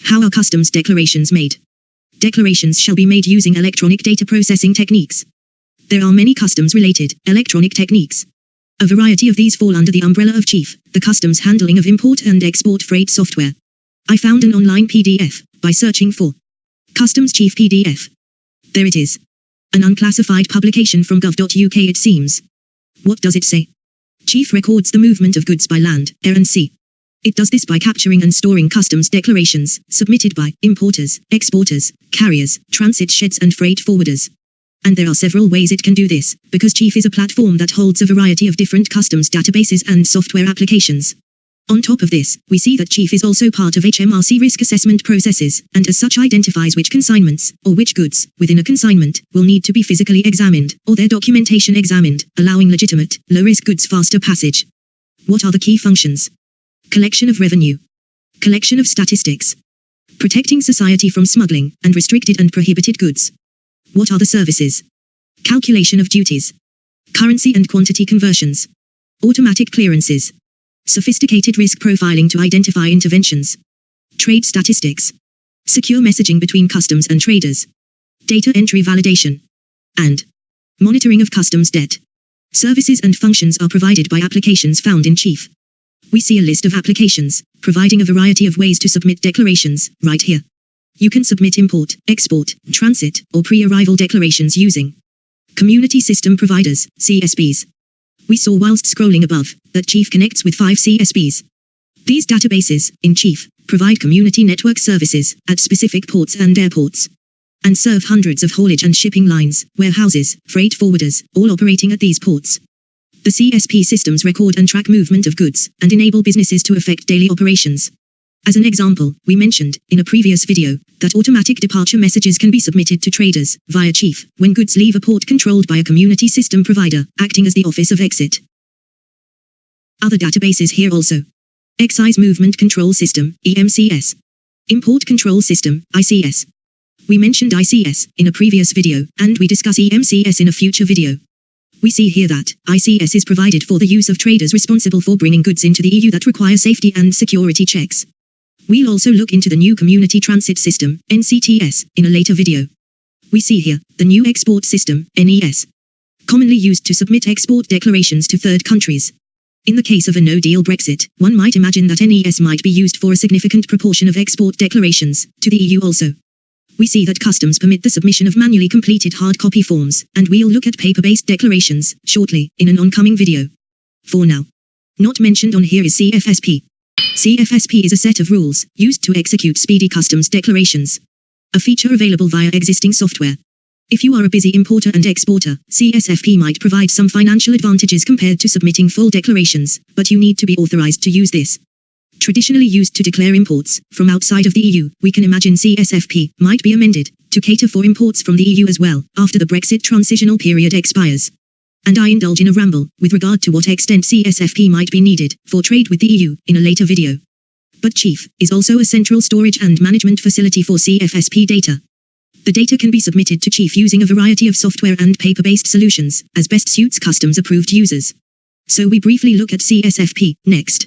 How are customs declarations made? Declarations shall be made using electronic data processing techniques. There are many customs-related electronic techniques. A variety of these fall under the umbrella of CHIEF, the customs handling of import and export freight software. I found an online PDF by searching for Customs CHIEF PDF. There it is. An unclassified publication from gov.uk it seems. What does it say? CHIEF records the movement of goods by land, air and sea. It does this by capturing and storing customs declarations, submitted by importers, exporters, carriers, transit sheds and freight forwarders. And there are several ways it can do this, because CHIEF is a platform that holds a variety of different customs databases and software applications. On top of this, we see that CHIEF is also part of HMRC risk assessment processes, and as such identifies which consignments, or which goods, within a consignment, will need to be physically examined, or their documentation examined, allowing legitimate, low-risk goods faster passage. What are the key functions? Collection of revenue. Collection of statistics. Protecting society from smuggling, and restricted and prohibited goods. What are the services? Calculation of duties. Currency and quantity conversions. Automatic clearances. Sophisticated risk profiling to identify interventions. Trade statistics. Secure messaging between customs and traders. Data entry validation. And monitoring of customs debt. Services and functions are provided by applications found in CHIEF. We see a list of applications, providing a variety of ways to submit declarations, right here. You can submit import, export, transit, or pre-arrival declarations using Community System Providers, CSPs. We saw whilst scrolling above, that CHIEF connects with 5 CSPs. These databases, in CHIEF, provide community network services, at specific ports and airports. And serve hundreds of haulage and shipping lines, warehouses, freight forwarders, all operating at these ports. The CSP systems record and track movement of goods, and enable businesses to effect daily operations. As an example, we mentioned, in a previous video, that automatic departure messages can be submitted to traders, via CHIEF, when goods leave a port controlled by a community system provider, acting as the office of exit. Other databases here also. Excise Movement Control System, EMCS. Import Control System, ICS. We mentioned ICS, in a previous video, and we discuss EMCS in a future video. We see here that ICS is provided for the use of traders responsible for bringing goods into the EU that require safety and security checks. We'll also look into the new Community Transit System, NCTS, in a later video. We see here, the new Export System, NES. Commonly used to submit export declarations to third countries. In the case of a no-deal Brexit, one might imagine that NES might be used for a significant proportion of export declarations, to the EU also. We see that customs permit the submission of manually completed hard copy forms, and we'll look at paper-based declarations, shortly, in an oncoming video. For now. Not mentioned on here is CFSP. CFSP is a set of rules, used to execute speedy customs declarations. A feature available via existing software. If you are a busy importer and exporter, CSFP might provide some financial advantages compared to submitting full declarations, but you need to be authorized to use this. Traditionally used to declare imports from outside of the EU, we can imagine CSFP might be amended to cater for imports from the EU as well, after the Brexit transitional period expires. And I indulge in a ramble with regard to what extent CSFP might be needed for trade with the EU in a later video. But CHIEF is also a central storage and management facility for CFSP data. The data can be submitted to CHIEF using a variety of software and paper-based solutions, as best suits customs-approved users. So we briefly look at CSFP next.